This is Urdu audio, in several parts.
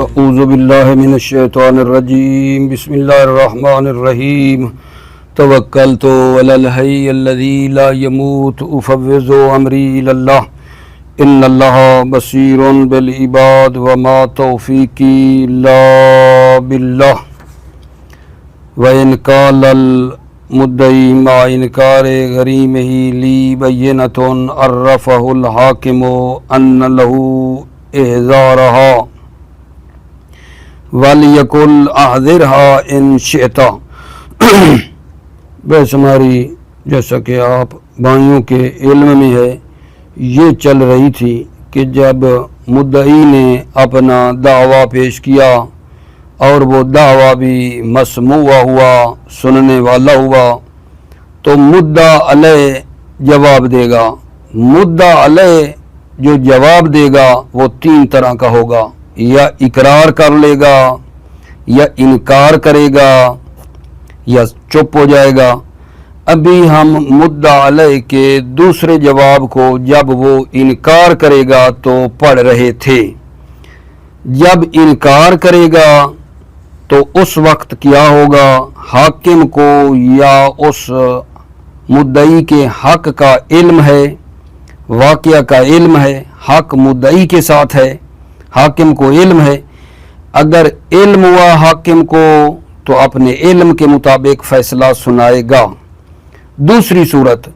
اعوذ باللہ من الشیطان الرجیم بسم اللہ الرحمن الرحیم توکلت علی الحی الذی لا يموت افوض امری الی اللہ ان اللہ بصیر بالعباد وما توفیقی الا باللہ وان قال المدعی مع انکار غریمہ لی بینۃ عرفہ الحاکم ان لہ احضارہا وَلْيَقُلْ أَحْذِرْهَا إِنْ شِئْتَ بس ہماری جیسا کہ آپ بھائیوں کے علم میں ہے یہ چل رہی تھی کہ جب مدعی نے اپنا دعویٰ پیش کیا اور وہ دعویٰ بھی مسموع ہوا سننے والا ہوا تو مدعا علیہ جواب دے گا. مدعا علیہ جو جواب دے گا وہ تین طرح کا ہوگا، یا اقرار کر لے گا یا انکار کرے گا یا چپ ہو جائے گا. ابھی ہم مدعا علیہ کے دوسرے جواب کو جب وہ انکار کرے گا تو پڑھ رہے تھے. جب انکار کرے گا تو اس وقت کیا ہوگا؟ حاکم کو یا اس مدعی کے حق کا علم ہے، واقعہ کا علم ہے، حق مدعی کے ساتھ ہے، حاکم کو علم ہے. اگر علم ہوا حاکم کو تو اپنے علم کے مطابق فیصلہ سنائے گا. دوسری صورت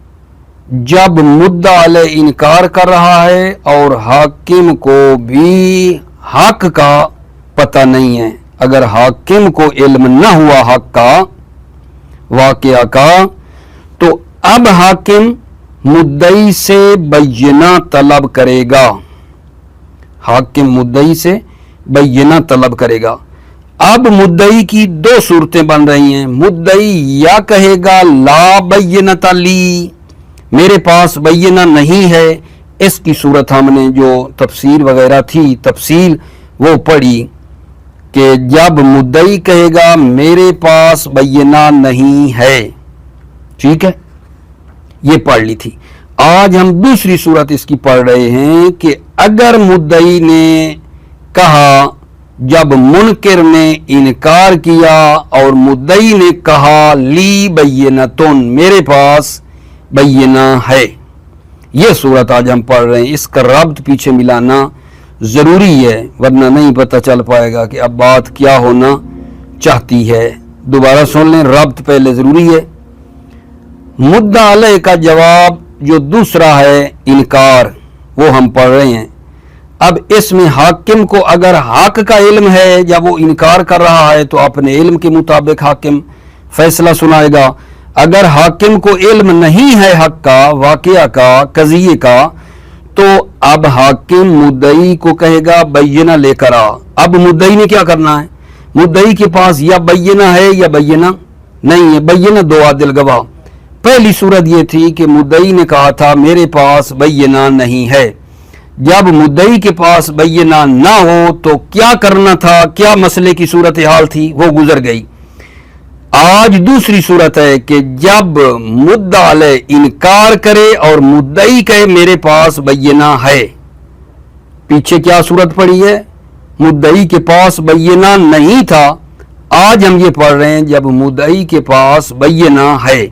جب مدعا علیہ انکار کر رہا ہے اور حاکم کو بھی حق کا پتہ نہیں ہے، اگر حاکم کو علم نہ ہوا حق کا واقعہ کا تو اب حاکم مدعی سے بینہ طلب کرے گا. حاکم مدعی سے بینہ طلب کرے گا. اب مدعی کی دو صورتیں بن رہی ہیں. مدعی یا کہے گا لا بینۃ لی، میرے پاس بینہ نہیں ہے. اس کی صورت ہم نے جو تفسیر وغیرہ تھی تفصیل وہ پڑھی کہ جب مدعی کہے گا میرے پاس بینہ نہیں ہے، ٹھیک ہے، یہ پڑھ لی تھی. آج ہم دوسری صورت اس کی پڑھ رہے ہیں کہ اگر مدعی نے کہا، جب منکر نے انکار کیا اور مدعی نے کہا لی بینۃن، میرے پاس بینہ ہے، یہ صورت آج ہم پڑھ رہے ہیں. اس کا ربط پیچھے ملانا ضروری ہے ورنہ نہیں پتہ چل پائے گا کہ اب بات کیا ہونا چاہتی ہے. دوبارہ سن لیں، ربط پہلے ضروری ہے. مدعا علیہ کا جواب جو دوسرا ہے انکار، وہ ہم پڑھ رہے ہیں. اب اس میں حاکم کو اگر حق کا علم ہے جب وہ انکار کر رہا ہے تو اپنے علم کے مطابق حاکم فیصلہ سنائے گا. اگر حاکم کو علم نہیں ہے حق کا، واقعہ کا، قضیے کا، تو اب حاکم مدعی کو کہے گا بینہ لے کر آ. اب مدعی نے کیا کرنا ہے؟ مدعی کے پاس یا بینہ ہے یا بینہ نہیں ہے. بینہ دو عادل گواہ. پہلی صورت یہ تھی کہ مدعی نے کہا تھا میرے پاس بینہ نہیں ہے. جب مدعی کے پاس بینہ نہ ہو تو کیا کرنا تھا، کیا مسئلے کی صورتحال تھی، وہ گزر گئی. آج دوسری صورت ہے کہ جب مدعا علیہ انکار کرے اور مدعی کہے میرے پاس بینہ ہے. پیچھے کیا صورت پڑی ہے؟ مدعی کے پاس بینہ نہیں تھا. آج ہم یہ پڑھ رہے ہیں جب مدعی کے پاس بینہ ہے،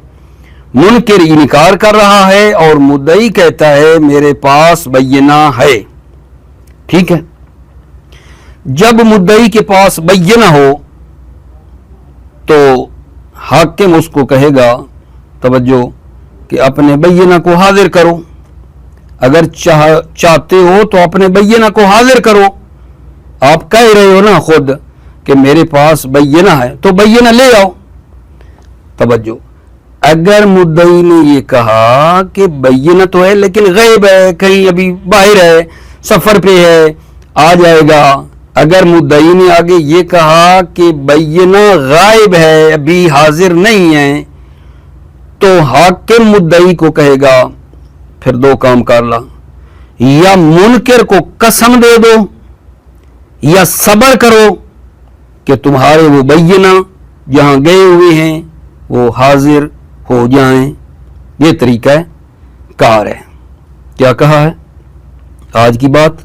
منکر انکار کر رہا ہے اور مدعی کہتا ہے میرے پاس بینہ ہے، ٹھیک ہے. جب مدعی کے پاس بینہ ہو تو حاکم اس کو کہے گا، توجہ، کہ اپنے بینہ کو حاضر کرو. اگر چاہتے ہو تو اپنے بینہ کو حاضر کرو. آپ کہہ رہے ہو نا خود کہ میرے پاس بینہ ہے تو بینہ لے آؤ. توجہ، اگر مدعی نے یہ کہا کہ بینہ تو ہے لیکن غیب ہے، کہیں ابھی باہر ہے، سفر پہ ہے، آ جائے گا. اگر مدعی نے آگے یہ کہا کہ بینہ غائب ہے، ابھی حاضر نہیں ہے، تو حاکم مدعی کو کہے گا پھر دو کام کر لا، یا منکر کو قسم دے دو یا صبر کرو کہ تمہارے وہ بینہ جہاں گئے ہوئے ہیں وہ حاضر ہو جائیں. یہ طریقہ کار ہے. کیا کہا ہے آج کی بات؟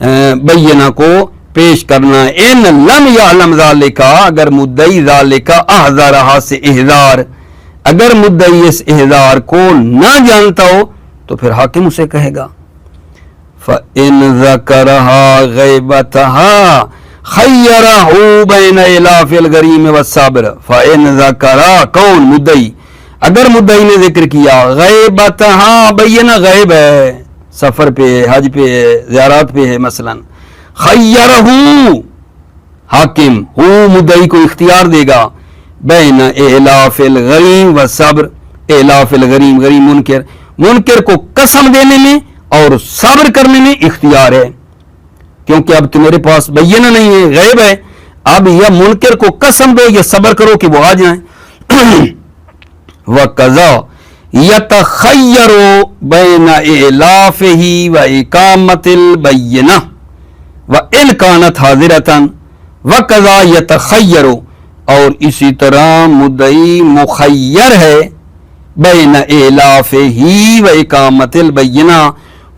بینہ کو پیش کرنا. ان لم یعلم ذالک، اگر مدعی ذالک احذارہا سے احذار، اگر مدعی اس احذار کو نہ جانتا ہو تو پھر حاکم اسے کہے گا. فَإِن ذَكَرَهَا غَيْبَتَهَا خَيَّرَهُ بَيْنَ إِلَافِ الْغَرِيمِ وَالصَّبْرِ. فَإِن ذَكَرَ، کون؟ مدعی. اگر مدعی نے ذکر کیا غیبتها، بینہ غیب ہے، سفر پہ ہے، حج پہ ہے، زیارات پہ ہے مثلا، خیرہ حاکم ہو مدعی کو اختیار دے گا بین اعلاف الغریم و صبر. اعلاف الغریم، غریم منکر، منکر کو قسم دینے میں اور صبر کرنے میں اختیار ہے، کیونکہ اب تمہارے پاس بینہ نہیں ہے، غیب ہے. اب یا منکر کو قسم دو یا صبر کرو کہ وہ آ جائیں. وَقَضَى يَتَخَيَّرُ بَيْنَ إِعْلَافِهِ وَإِقَامَةِ الْبَيِّنَةِ وَإِنْ كَانَتْ حَاضِرَةً. وَقَضَى يَتَخَيَّرُ، اور اسی طرح مدعی مخیر ہے بین اعلافہ وإقامۃ البینہ،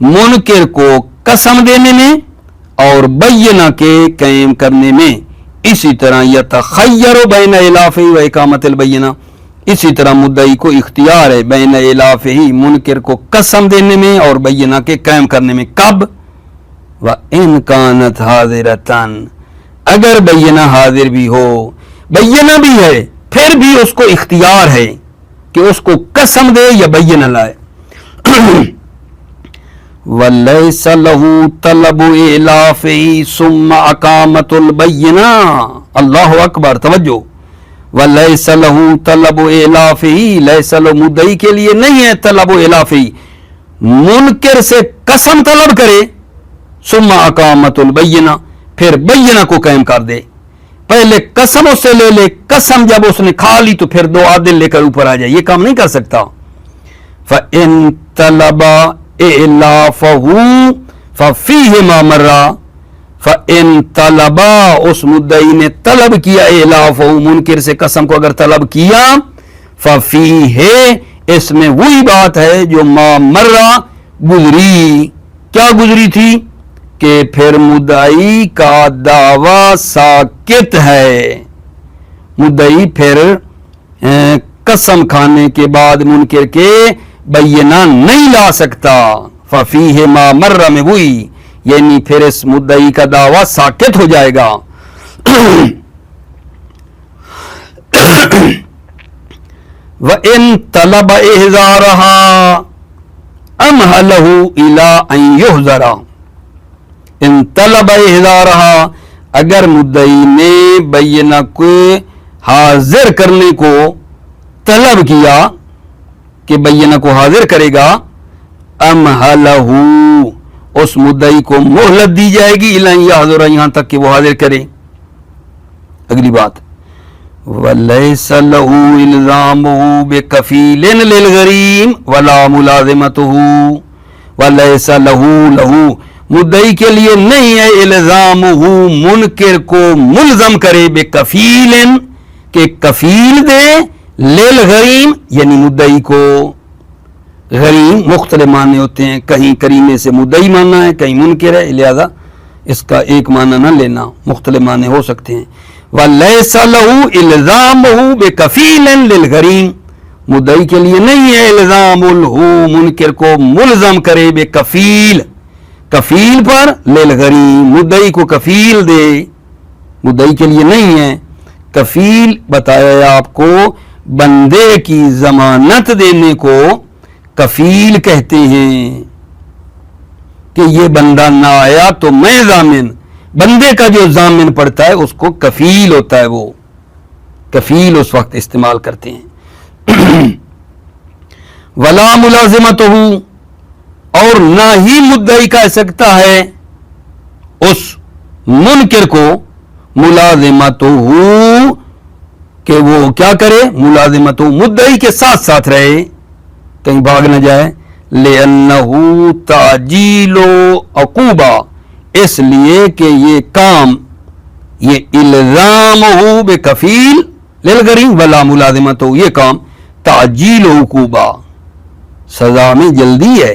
منکر کو قسم دینے میں اور بینہ کے قائم کرنے میں. اسی طرح یتخیر بین اعلافہ وإقامۃ البینہ، اسی طرح مدعی کو اختیار ہے بین اعلافہ، منکر کو قسم دینے میں اور بینہ کے قائم کرنے میں. کب؟ وَإِنْ كَانَتْ حَاضِرَةً، اگر بینہ حاضر بھی ہو، بینہ بھی ہے پھر بھی اس کو اختیار ہے کہ اس کو قسم دے یا بینہ لائے. وَلَيْسَ لَهُ طَلَبُ إِعْلَافِهِ ثُمَّ أَقَامَةُ الْبَيِّنَةِ. اللہ اکبر، توجہ. وَلَيْسَ لَهُ طَلَبُ إِعْلَافِهِ، لیس لہ مدعی کے لیے نہیں ہے طلب إعلافِهِ، منکر سے قسم طلب کرے، ثم اقامت البینہ، پھر بینہ کو قائم کر دے. پہلے قسم اس سے لے لے، قسم جب اس نے کھا لی تو پھر دو عادل لے کر اوپر آ جائے، یہ کام نہیں کر سکتا. فَإِن طَلَبَ إِعْلَافَهُ فَفِيهِ مَا مَرَّ. فَإِن طَلَبَ، اس مدعی نے طلب کیا إِعْلَافَهُ، منکر سے قسم کو اگر طلب کیا، فَفِيهِ، اس میں وہی بات ہے جو ما مَرَّ گزری. کیا گزری تھی؟ کہ پھر مدعی کا دعویٰ ساکت ہے. مدعی پھر قسم کھانے کے بعد منکر کے بینہ نہیں لا سکتا. ففیہ ما مر میں وہی، یعنی پھر اس مدعی کا دعویٰ ساکت ہو جائے گا. وَإِن طَلَبَ إِحْضَارَهَا أَمْهَلَهُ إِلَىٰ أَن يُحْضَرَ. ان طلب احضارہا، اگر مدعی نے بینہ کو حاضر کرنے کو طلب کیا کہ بینہ کو حاضر کرے گا، امہلہ، اس مدعی کو مہلت دی جائے گی، الا ان یحضر، یہاں تک کہ وہ حاضر کرے. اگلی بات، وَلَيْسَ لَهُ إِلْزَامُهُ بِكَفِيلٍ لِلْغَرِيمِ وَلَا مُلَازِمَتُهُ. وَلَيْسَ لَهُ، مدعی کے لیے نہیں ہے الزامہ، منکر کو ملزم کرے، بکفیل، کہ کفیل دے، للغریم، یعنی مدعی کو. غریم مختلف معنی ہوتے ہیں، کہیں کریمے سے مدعی ماننا ہے، کہیں منکر ہے، لہذا اس کا ایک معنی نہ لینا، مختلف معنی ہو سکتے ہیں. وَلَيْسَ لَهُ إِلْزَامُهُ بِكَفِيلٍ لِلْغَرِيمِ، مدعی کے لیے نہیں ہے الزام الہو، منکر کو ملزم کرے، بکفیل، کفیل پر، للغریم، مدعی کو کفیل دے. مدعی کے لیے نہیں ہے. کفیل بتایا آپ کو، بندے کی ضمانت دینے کو کفیل کہتے ہیں، کہ یہ بندہ نہ آیا تو میں ضامن، بندے کا جو ضامن پڑتا ہے اس کو کفیل ہوتا ہے. وہ کفیل اس وقت استعمال کرتے ہیں. ولا ملازمتہ، اور نہ ہی مدعی کہہ سکتا ہے اس منکر کو ملازمتہ، کہ وہ کیا کرے، ملازمتہ، مدعی کے ساتھ ساتھ رہے، کہیں بھاگ نہ جائے. لِأَنَّهُ تَعْجِيلُ عُقُوبَةٍ، اس لیے کہ یہ کام، یہ الزامہ بکفیل للغریم ولا ملازمتہ، یہ کام تعجیل عقوبہ، سزا میں جلدی ہے،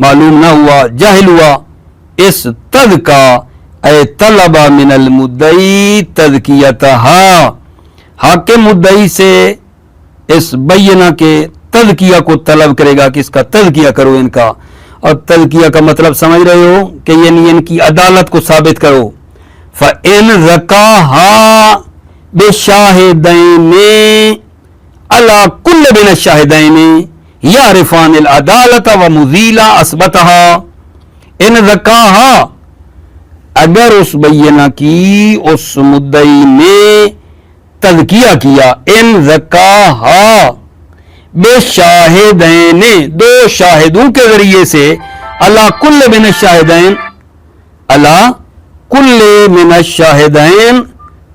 معلوم نہ ہوا، جاہل ہوا، اس تذکا اے طلبا من المدعی تذکیتہا، حاکم مدعی سے اس بینہ کے تذکیہ کو طلب کرے گا کہ اس کا تذکیہ کرو ان کا. اور تذکیہ کا مطلب سمجھ رہے ہو کہ یعنی ان کی عدالت کو ثابت کرو. فَإِن ذَكَاهَا بِشَاهِدَيْنِ عَلَى كُلِّ مِنَ الشَّاهِدَيْنِ يَعْرِفَانِ الْعَدَالَةَ وَمُزِيلَ أَثْبَتَهَا. ان ذکاہا، اگر اس بینہ کی اس مدعی نے تذکیہ کیا، ان ذکاہا بے شاہدین، دو شاہدوں کے ذریعے سے، علی کل من الشاہدین، علی کل من الشاہدین،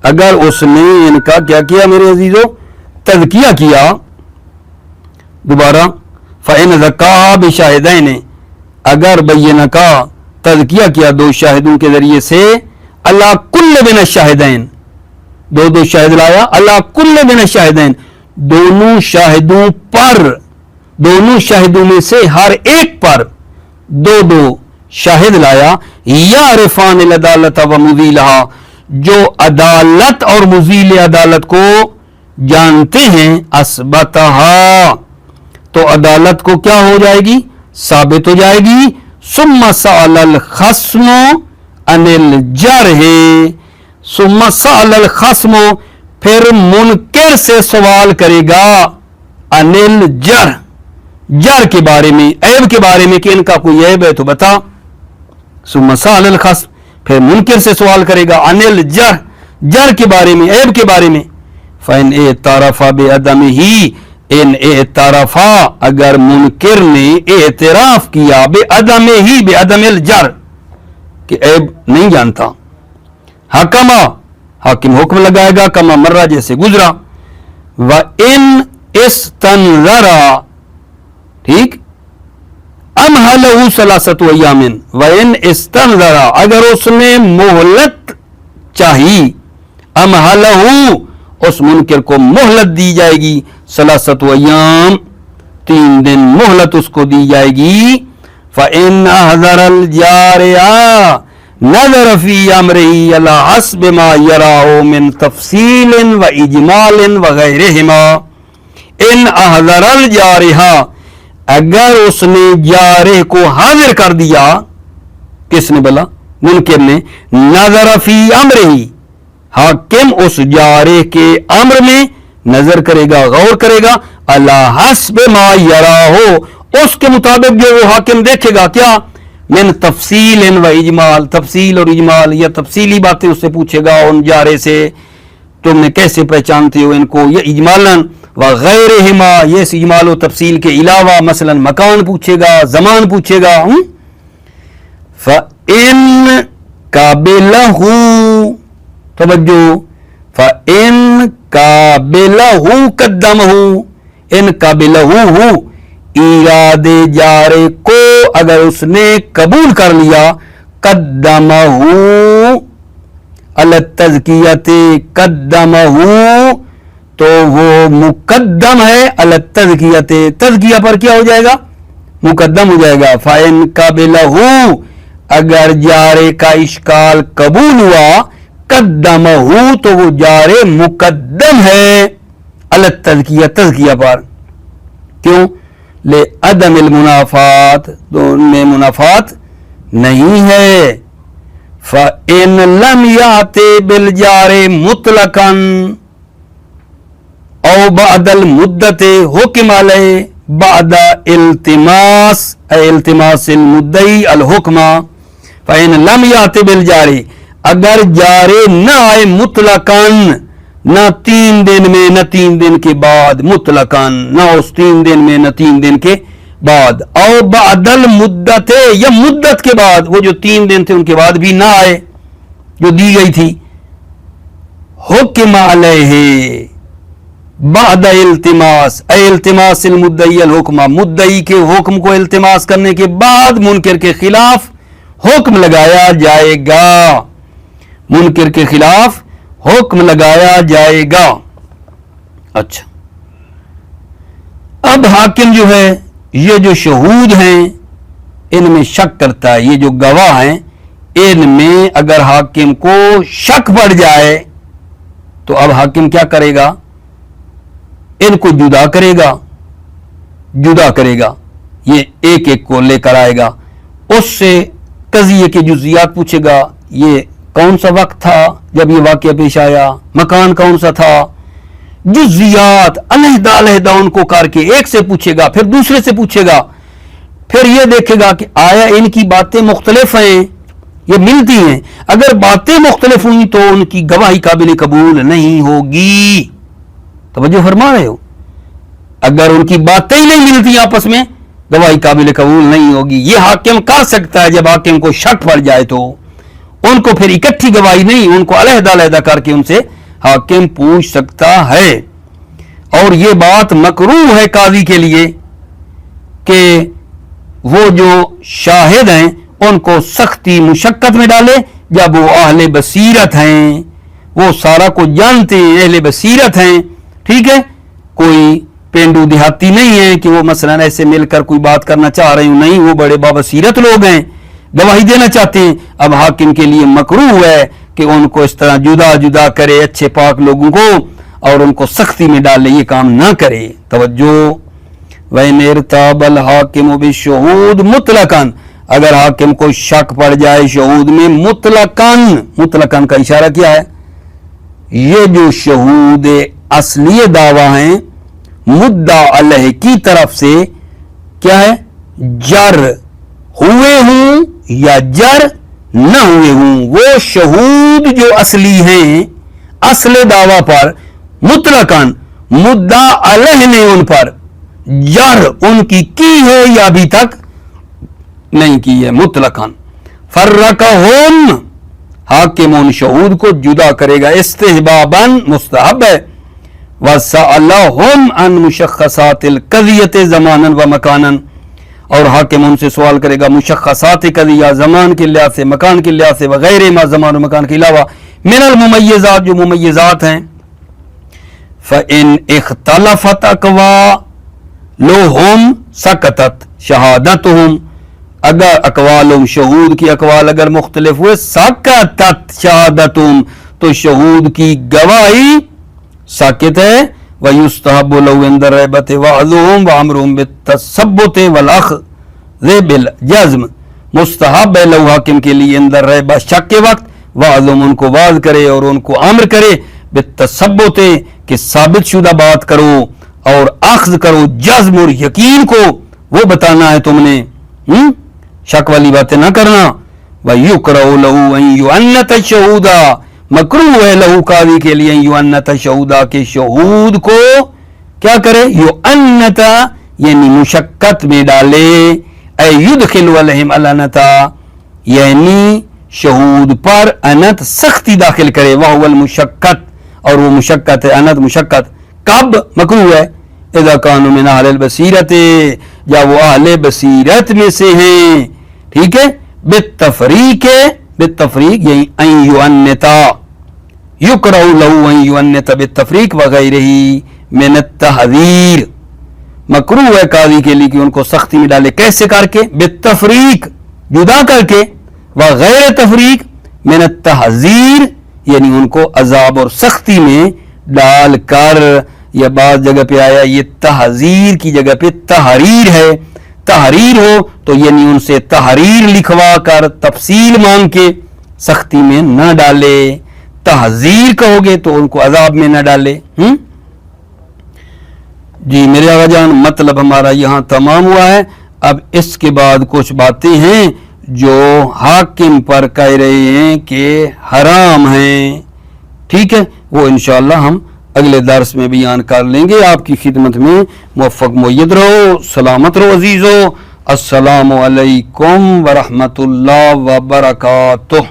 اگر اس نے ان کا کیا کیا میرے عزیزو، تذکیہ کیا. دوبارہ فَإِنْ ذَكَاهَا بِشَاهِدَيْنِ، اگر بینہ کا تذکیہ کیا دو شاہدوں کے ذریعے سے، علی کل من الشاہدین، دو شاہد لایا، علی کل من الشاہدین، دونوں شاہدوں پر، دونوں شاہدوں میں سے ہر ایک پر دو شاہد لایا. یعرفان العدالت و مزیلہا، جو عدالت اور مزیل عدالت کو جانتے ہیں، اثبتہا، تو عدالت کو کیا ہو جائے گی، ثابت ہو جائے گی. ثم سأل الخصم عن الجرح، ثم سأل الخصم، پھر منکر سے سوال کرے گا، عن الجرح، جر کے بارے میں، عیب کے بارے میں کہ ان کا کوئی عیب ہے تو بتا. ثم سأل الخصم، پھر منکر سے سوال کرے گا، عن الجرح، جر کے بارے میں، عیب کے بارے میں. فَإِنْ اعْتَرَفَ بِعَدَمِهِ، ان اعترف، اگر منکر نے اعتراف کیا، بِعَدَمِهِ، بِعَدَمِ الجرح، کہ عیب نہیں جانتا، حکما، حاکم حکم لگائے گا، کما مرہ جیسے گزرا. وَإِنْ اسْتَنْظَرَ، ٹھیک، أَمْهَلَهُ ثَلَاثَةُ أَيَّامٍ، وَإِنْ اسْتَنْظَرَ، اگر اس نے مہلت چاہی، أَمْهَلَهُ، اس منکر کو مہلت دی جائے گی، ثلاثۃ ایام، 3 دن مہلت اس کو دی جائے گی. فَإِنْ أَحْضَرَ الْجَارِعَ نظر فی امرہی علی حسب ما یراہ من تفصیل و اجمال وغیرہما. ان احضر الجارحہ، اگر اس نے جارح کو حاضر کر دیا، کس نے بلا، منکر نے، نظر فی امرہی، حاکم اس جارح کے امر میں نظر کرے گا، غور کرے گا، علی حسب ما یراہ، اس کے مطابق جو وہ حاکم دیکھے گا، کیا، من تفصیل و اجمال، تفصیل اور اجمال، یا تفصیلی باتیں اس سے پوچھے گا ان جارے سے، تم نے کیسے پہچانتے ہو ان کو، یا اجمالاً وغیرہما، یہ اس اجمال و تفصیل کے علاوہ مثلا مکان پوچھے گا، زمان پوچھے گا. فَإِن قَابِلَهُ، توجہ، فَإِن قَابِلَهُ قَدَّمَهُ، ان قَابِلَهُ، ایراد جارے کو اگر اس نے قبول کر لیا، قدمہ علی التزکیۃ، قدمہ، تو وہ مقدم ہے، علی التزکیۃ، تزکیہ پر کیا ہو جائے گا، مقدم ہو جائے گا. فَإِن قَبِلَهُ، اگر جارے کا اشکال قبول ہوا، قدمہ، تو وہ جارے مقدم ہے، علی التزکیۃ، تزکیہ پر. کیوں، لعدم المنافات، تو ان میں منافات نہیں ہے. فَإِن لَمْ يَأْتِ بِالْجَارِ مُطْلَقًا أَوْ بَعْدَ الْمُدَّةِ حُكِمَ عَلَيْهِ بَعْدَ التماس، اے التماس المدعی الحکمہ. فَإِن لَمْ يَأْتِ بِالْجَارِ، اگر جارے نہ آئے مطلقاً، نہ 3 دن میں نہ 3 دن کے بعد، مطلقاً، نہ اس 3 دن میں نہ 3 دن کے بعد، او بعد المدت، یا مدت کے بعد، وہ جو 3 دن تھے ان کے بعد بھی نہ آئے جو دی گئی تھی. حکم علیہ بعد التماس، اے التماس المدعی الحکمہ، مدعی کے حکم کو التماس کرنے کے بعد منکر کے خلاف حکم لگایا جائے گا، منکر کے خلاف حکم لگایا جائے گا. اچھا، اب حاکم جو ہے، یہ جو شہود ہیں ان میں شک کرتا ہے. یہ جو گواہ ہیں ان میں اگر حاکم کو شک پڑ جائے تو اب حاکم کیا کرے گا؟ ان کو جدا کرے گا. یہ ایک ایک کو لے کر آئے گا, اس سے قضیے کے جزیات پوچھے گا. یہ کون سا وقت تھا جب یہ واقعہ پیش آیا؟ مکان کون سا تھا؟ جزیات علیحدہ ان کو کر کے ایک سے پوچھے گا, پھر دوسرے سے پوچھے گا, پھر یہ دیکھے گا کہ آیا ان کی باتیں مختلف ہیں, یہ ملتی ہیں. اگر باتیں مختلف ہوئی تو ان کی گواہی قابل قبول نہیں ہوگی. توجہ فرما رہے ہو؟ اگر ان کی باتیں ہی نہیں ملتی آپس میں, گواہی قابل قبول نہیں ہوگی. یہ حاکم کر سکتا ہے جب حاکم کو شک پڑ جائے تو ان کو پھر اکٹھی گواہی نہیں, ان کو علیحدہ کر کے ان سے حاکم پوچھ سکتا ہے. اور یہ بات مکروہ ہے قاضی کے لیے کہ وہ جو شاہد ہیں ان کو سختی مشقت میں ڈالے جب وہ اہل بصیرت ہیں, وہ سارا کو جانتے ہیں, اہل بصیرت ہیں. ٹھیک ہے, کوئی پینڈو دیہاتی نہیں ہے کہ وہ مثلا ایسے مل کر کوئی بات کرنا چاہ رہے ہوں, نہیں, وہ بڑے بابصیرت لوگ ہیں, گواہی دینا چاہتے ہیں. اب حاکم کے لیے مکروہ ہے کہ ان کو اس طرح جدا کرے اچھے پاک لوگوں کو اور ان کو سختی میں ڈالے, یہ کام نہ کرے. توجہ. وَإِنِ ارْتَابَ الْحَاكِمُ بِالشُّهُودِ مُطْلَقًا, اگر حاکم کو شک پڑ جائے شہود میں مطلقاً کا اشارہ کیا ہے؟ یہ جو شہود اصلی دعویٰ ہیں مدعا علیہ کی طرف سے کیا ہے؟ جر ہوئے ہوں یا جر نہ ہوئے ہوں, وہ شہود جو اصلی ہیں اصل دعویٰ پر مطلقاً مدعا علیہ نے ان پر جر ان کی ہے یا ابھی تک نہیں کی ہے, مطلقاً. فرقہم, حاکم ان شہود کو جدا کرے گا استحباباً, مستحب ہے. وَسَأَلَهُمْ عَنْ مُشَخَّصَاتِ الْقَضِيَّةِ زَمَانًا وَمَكَانًا, اور حاکم ان سے سوال کرے گا مشخصات قضیہ, زمان کے لحاظ سے, مکان کے لحاظ سے, وغیرہ ما زمان و مکان کے علاوہ, من الممیزات, جو ممیزات ہیں. فَإِنْ اِخْتَلَفَتْ أَقْوَالُهُمْ سَكَتَتْ شَهَادَتُهُمْ, اگر اقوالهم شہود کی اقوال اگر مختلف ہوئے, سَكَتَتْ شَهَادَتُهُمْ, تو شہود کی گواہی ساکت ہے. وَيُسْتَحَبُّ لَهُ عِنْدَ الرَّيْبَةِ وَعْظُهُمْ وَأَمْرُهُمْ بِالتَّثَبُّتِ وَالْأَخْذِ بِالْجَزْمِ, مستحب ہے لو حاکم کے لیے عند الرَّيْبَةِ شک کے وقت, وَعْظُهُمْ ان کو واضح کرے اور ان کو امر کرے, بالتثبت کہ ثابت شدہ بات کرو, اور اخذ کرو جزم اور یقین کو, وہ بتانا ہے تم نے, شک والی باتیں نہ کرنا. وَيُكْرَهُ لَهُ أَن يُعَنَّتَ الشَّهُودَ, مکروہ ہے لہو قاضی کے لیے یعنت شہودہ کے شہود کو کیا کرے, یعنت یعنی مشقت میں ڈالے, اے یدخل علیہم الانت, یعنی شہود پر انت سختی داخل کرے, وہو المشقت, اور وہ مشقت ہے انت مشقت. کب مکروہ ہے؟ اذا کانوا من اہل البصیرت, جب وہ اہل بصیرت میں سے ہیں. ٹھیک ہے, بالتفریق یعنی ان یعنتا, یکرہ لہو ان یعنت بالتفریق وغیرہ من التحذیر, مکروہ ہے قاضی کے لیے کہ ان کو سختی میں ڈالے, کیسے کر کے؟ بالتفریق جدا کر کے, وغیر تفریق من التحذیر یعنی ان کو عذاب اور سختی میں ڈال کر. یا بعض جگہ پہ آیا یہ تحذیر کی جگہ پہ تحریر ہے, تحریر ہو تو یعنی ان سے تحریر لکھوا کر تفصیل مانگ کے سختی میں نہ ڈالے. تحذیر کہو گے تو ان کو عذاب میں نہ ڈالے. جی میرے آقا جان, مطلب ہمارا یہاں تمام ہوا ہے. اب اس کے بعد کچھ باتیں ہیں جو حاکم پر کہہ رہے ہیں کہ حرام ہیں. ٹھیک ہے, وہ انشاءاللہ ہم اگلے درس میں بیان کر لیں گے. آپ کی خدمت میں موفق مؤید رہو, سلامت رہو عزیزو. السلام علیکم ورحمۃ اللہ وبرکاتہ.